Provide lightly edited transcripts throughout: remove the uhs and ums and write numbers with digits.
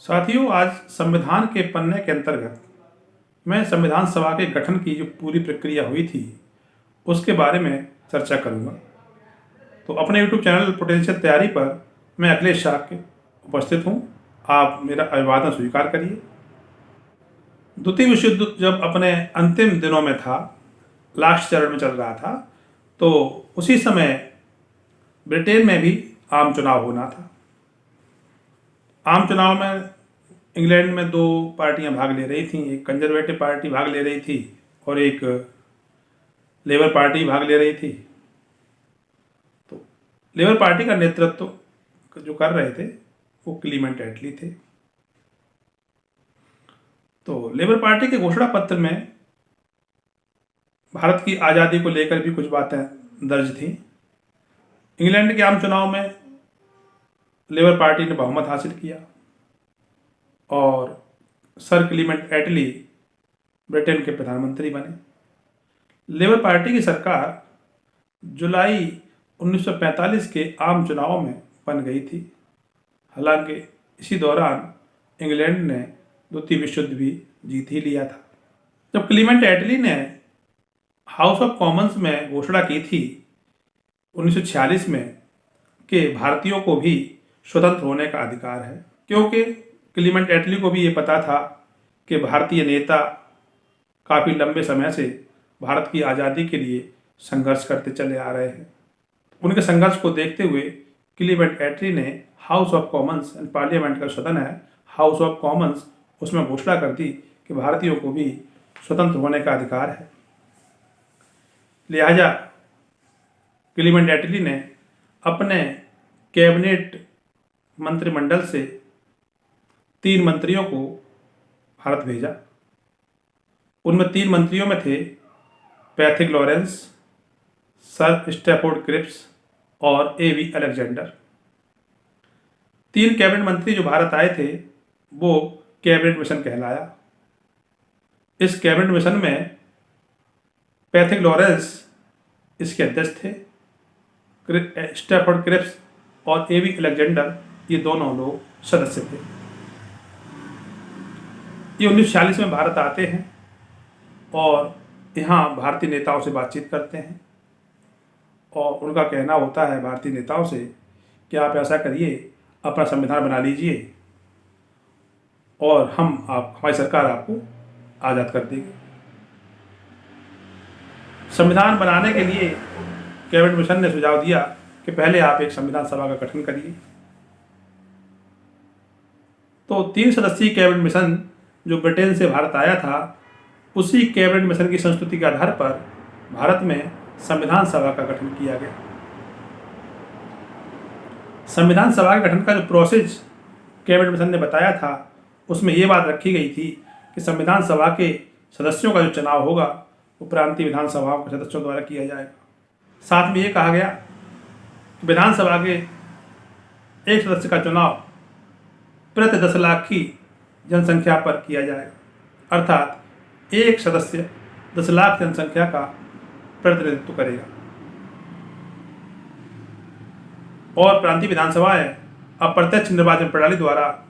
साथियों, आज संविधान के पन्ने के अंतर्गत मैं संविधान सभा के गठन की जो पूरी प्रक्रिया हुई थी उसके बारे में चर्चा करूंगा। तो अपने YouTube चैनल पोटेंशियल तैयारी पर मैं अखिलेश शाह के उपस्थित हूं। आप मेरा अभिवादन स्वीकार करिए। द्वितीय विश्व युद्ध जब अपने अंतिम दिनों में था, लास्ट चरण में चल रहा था, तो उसी समय ब्रिटेन में भी आम चुनाव होना था। आम चुनाव में इंग्लैंड में दो पार्टियां भाग ले रही थीं। एक कंजर्वेटिव पार्टी भाग ले रही थी और एक लेबर पार्टी भाग ले रही थी। तो लेबर पार्टी का नेतृत्व जो कर रहे थे वो क्लीमेंट एटली थे। तो लेबर पार्टी के घोषणा पत्र में भारत की आज़ादी को लेकर भी कुछ बातें दर्ज थीं। इंग्लैंड के आम चुनाव में लेबर पार्टी ने बहुमत हासिल किया और सर क्लीमेंट एटली ब्रिटेन के प्रधानमंत्री बने। लेबर पार्टी की सरकार जुलाई 1945 के आम चुनाव में बन गई थी। हालांकि इसी दौरान इंग्लैंड ने द्वितीय विश्व युद्ध भी जीत ही लिया था। जब क्लीमेंट एटली ने हाउस ऑफ कॉमन्स में घोषणा की थी 1946 में कि भारतीयों को भी स्वतंत्र होने का अधिकार है, क्योंकि क्लीमेंट एटली को भी ये पता था कि भारतीय नेता काफ़ी लंबे समय से भारत की आज़ादी के लिए संघर्ष करते चले आ रहे हैं। उनके संघर्ष को देखते हुए क्लीमेंट एटली ने house of Commons and parliament का सदन है, हाउस ऑफ कॉमन्स, उसमें घोषणा कर दी कि भारतीयों को भी स्वतंत्र होने का अधिकार है। लिहाजा क्लीमेंट एटली ने अपने कैबिनेट मंत्रिमंडल से 3 मंत्रियों को भारत भेजा। उनमें 3 मंत्रियों में थे Pethick Lawrence, sir Stafford Cripps और A.V. अलेक्जेंडर। 3 कैबिनेट मंत्री जो भारत आए थे वो कैबिनेट मिशन कहलाया। इस कैबिनेट मिशन में पैथिक लॉरेंस इसके अध्यक्ष थे, स्टैफोर्ड क्रिप्स और A.V. अलेक्जेंडर ये दोनों लोग सदस्य थे। ये 1946 में भारत आते हैं और यहाँ भारतीय नेताओं से बातचीत करते हैं और उनका कहना होता है भारतीय नेताओं से कि आप ऐसा करिए, अपना संविधान बना लीजिए और हमारी सरकार आपको आज़ाद कर देगी। संविधान बनाने के लिए कैबिनेट मिशन ने सुझाव दिया कि पहले आप एक संविधान सभा का गठन करिए। तो 3 सदस्यीय कैबिनेट मिशन जो ब्रिटेन से भारत आया था, उसी कैबिनेट मिशन की संस्तुति के आधार पर भारत में संविधान सभा का गठन किया गया। संविधान सभा के गठन का जो प्रोसेस कैबिनेट मिशन ने बताया था उसमें ये बात रखी गई थी कि संविधान सभा के सदस्यों का जो चुनाव होगा वो प्रांतीय विधानसभाओं के सदस्यों द्वारा किया जाएगा। साथ में ये कहा गया कि विधानसभा के एक सदस्य का चुनाव प्रति 10 लाख की जनसंख्या पर किया जाएगा, अर्थात एक सदस्य 10 लाख जनसंख्या का प्रतिनिधित्व करेगा। और प्रांतीय विधानसभाएं अप्रत्यक्ष निर्वाचन प्रणाली द्वारा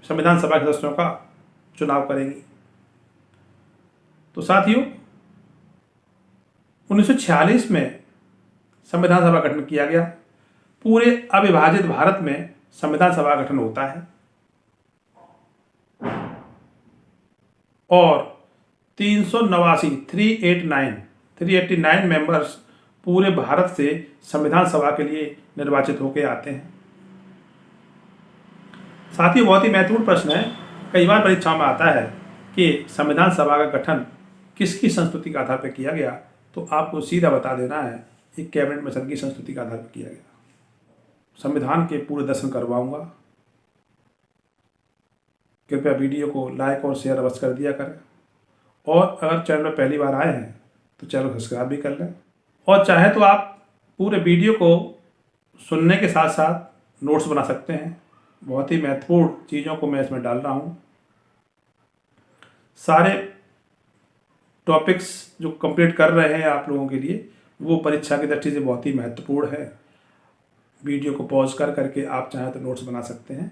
संविधान सभा के सदस्यों का चुनाव करेंगी। तो साथियों, 1946 में संविधान सभा गठन किया गया। पूरे अविभाजित भारत में संविधान सभा गठन होता है और 389 मेंबर्स पूरे भारत से संविधान सभा के लिए निर्वाचित होकर आते हैं। साथ ही बहुत ही महत्वपूर्ण प्रश्न है, कई बार परीक्षाओं में आता है कि संविधान सभा का गठन किसकी संस्तुति के आधार पर किया गया, तो आपको सीधा बता देना है एक कैबिनेट मिशन की संस्तुति के आधार पर किया गया। संविधान के पूरे दर्शन करवाऊंगा। कृपया वीडियो को लाइक और शेयर अवश्य कर दिया करें और अगर चैनल में पहली बार आए हैं तो चैनल को सब्सक्राइब भी कर लें और चाहे तो आप पूरे वीडियो को सुनने के साथ साथ नोट्स बना सकते हैं। बहुत ही महत्वपूर्ण चीज़ों को मैं इसमें डाल रहा हूँ। सारे टॉपिक्स जो कंप्लीट कर रहे हैं आप लोगों के लिए वो परीक्षा की दृष्टि से बहुत ही महत्वपूर्ण है। वीडियो को पॉज कर करके आप चाहें तो नोट्स बना सकते हैं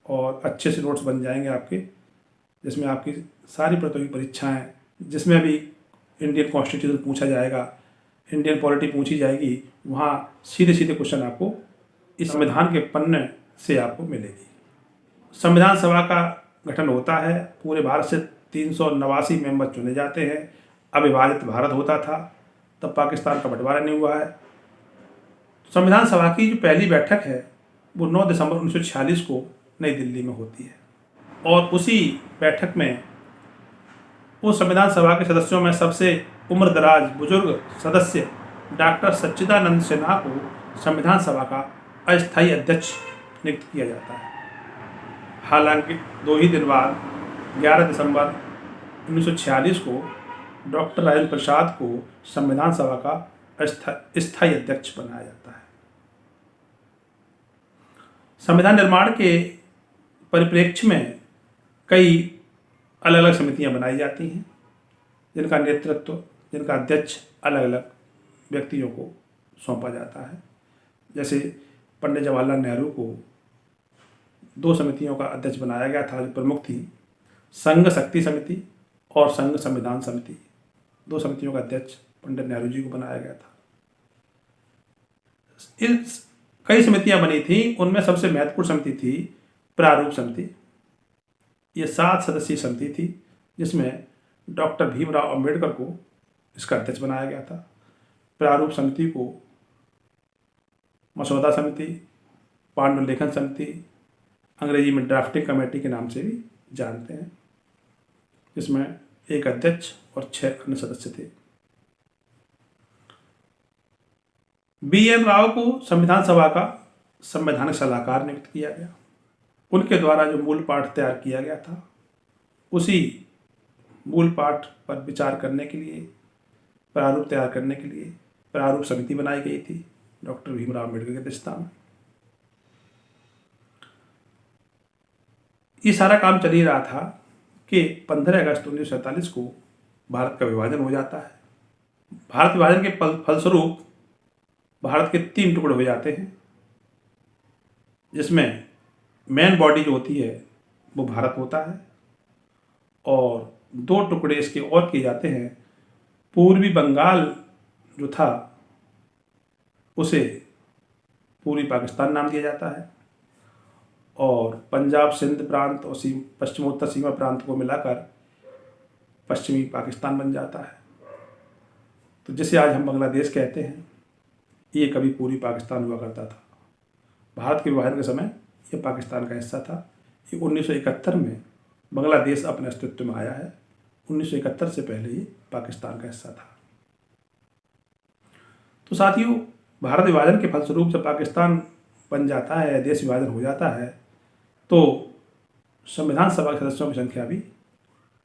और अच्छे से नोट्स बन जाएंगे आपके, जिसमें आपकी सारी प्रतियोगी परीक्षाएं, जिसमें भी इंडियन कॉन्स्टिट्यूशन पूछा जाएगा, इंडियन पॉलिटी पूछी जाएगी, वहाँ सीधे सीधे क्वेश्चन आपको इस संविधान के पन्ने से आपको मिलेगी। संविधान सभा का गठन होता है, पूरे भारत से 389 मेंबर चुने जाते हैं। अविभाजित भारत होता था, तब पाकिस्तान का बंटवारा नहीं हुआ है। संविधान सभा की जो पहली बैठक है वो 9 दिसंबर 1946 को नई दिल्ली में होती है, और उसी बैठक में उस संविधान सभा के सदस्यों में सबसे उम्रदराज बुजुर्ग सदस्य डॉक्टर सच्चिदानंद सिन्हा को संविधान सभा का अस्थायी अध्यक्ष नियुक्त किया जाता है। हालांकि 2 ही दिन बाद 11 दिसंबर 1946 को डॉक्टर राजेंद्र प्रसाद को संविधान सभा का स्थायी अध्यक्ष बनाया जाता है। संविधान निर्माण के परिप्रेक्ष्य में कई अलग अलग समितियां बनाई जाती हैं, जिनका नेतृत्व, जिनका अध्यक्ष अलग अलग व्यक्तियों को सौंपा जाता है। जैसे पंडित जवाहरलाल नेहरू को 2 समितियों का अध्यक्ष बनाया गया था, जो प्रमुख थी, संघ शक्ति समिति और संघ संविधान समिति। 2 समितियों का अध्यक्ष पंडित नेहरू जी को बनाया गया था। इस कई समितियां बनी थी, उनमें सबसे महत्वपूर्ण समिति थी प्रारूप समिति। ये 7 सदस्यीय समिति थी, जिसमें डॉक्टर भीमराव अंबेडकर को इसका अध्यक्ष बनाया गया था। प्रारूप समिति को मसौदा समिति, पांडुलेखन समिति, अंग्रेजी में ड्राफ्टिंग कमेटी के नाम से भी जानते हैं, जिसमें एक अध्यक्ष और 6 अन्य सदस्य थे। BN राव को संविधान सभा का संवैधानिक सलाहकार नियुक्त किया गया। उनके द्वारा जो मूल पाठ तैयार किया गया था, उसी मूल पाठ पर विचार करने के लिए, प्रारूप तैयार करने के लिए प्रारूप समिति बनाई गई थी डॉक्टर भीमराव अम्बेडकर की अध्यक्षता में। ये सारा काम चल ही रहा था कि 15 अगस्त 1947 को भारत का विभाजन हो जाता है। भारत विभाजन के फलस्वरूप भारत के 3 टुकड़े हो जाते हैं, जिसमें मेन बॉडी जो होती है वो भारत होता है, और 2 टुकड़े इसके और किए जाते हैं। पूर्वी बंगाल जो था उसे पूर्वी पाकिस्तान नाम दिया जाता है, और पंजाब सिंध प्रांत और पश्चिमोत्तर सीमा प्रांत को मिलाकर पश्चिमी पाकिस्तान बन जाता है। तो जिसे आज हम बांग्लादेश कहते हैं, ये कभी पूर्वी पाकिस्तान हुआ करता था। भारत के विभाजन के समय ये पाकिस्तान का हिस्सा था। ये 1971 में बांग्लादेश अपने अस्तित्व में आया है। 1971 से पहले ये पाकिस्तान का हिस्सा था। तो साथियों, भारत विभाजन के फलस्वरूप जब पाकिस्तान बन जाता है, देश विभाजन हो जाता है, तो संविधान सभा के सदस्यों की संख्या भी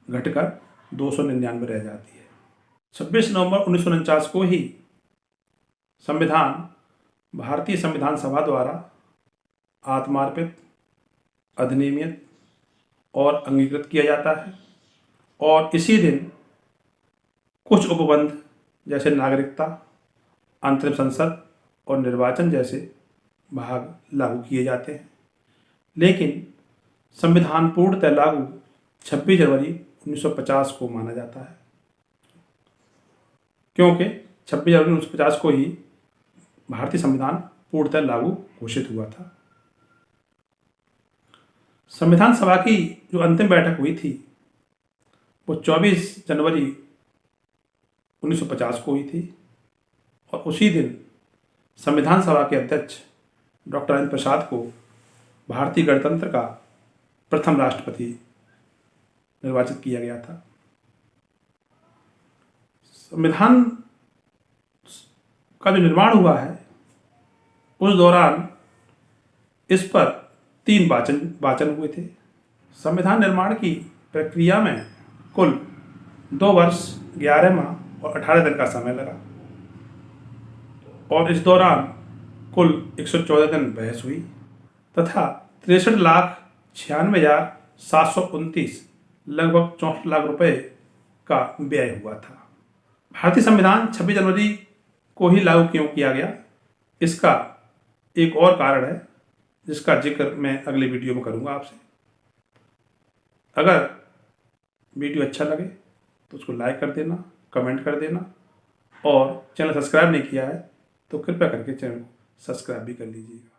घटकर 299 रह जाती है। 26 नवंबर 1949 को ही संविधान भारतीय संविधान सभा द्वारा आत्मार्पित, अधिनियमित और अंगीकृत किया जाता है, और इसी दिन कुछ उपबंध जैसे नागरिकता, अंतरिम संसद और निर्वाचन जैसे भाग लागू किए जाते हैं। लेकिन संविधान पूर्णतः लागू 26 जनवरी 1950 को माना जाता है, क्योंकि 26 जनवरी 1950 को ही भारतीय संविधान पूर्णतः लागू घोषित हुआ था। संविधान सभा की जो अंतिम बैठक हुई थी वो 24 जनवरी 1950 को हुई थी, और उसी दिन संविधान सभा के अध्यक्ष डॉक्टर राजेंद्र प्रसाद को भारतीय गणतंत्र का प्रथम राष्ट्रपति निर्वाचित किया गया था। संविधान का जो निर्माण हुआ है, उस दौरान इस पर 3 वाचन हुए थे। संविधान निर्माण की प्रक्रिया में कुल 2 वर्ष 11 माह और 18 दिन का समय लगा, और इस दौरान कुल 114 दिन बहस हुई तथा 63,96,729 लगभग 64 लाख रुपए का व्यय हुआ था। भारतीय संविधान 26 जनवरी को ही लागू क्यों किया गया, इसका एक और कारण है जिसका जिक्र मैं अगले वीडियो में करूँगा आपसे। अगर वीडियो अच्छा लगे तो उसको लाइक कर देना, कमेंट कर देना, और चैनल सब्सक्राइब नहीं किया है तो कृपया करके चैनल को सब्सक्राइब भी कर लीजिएगा।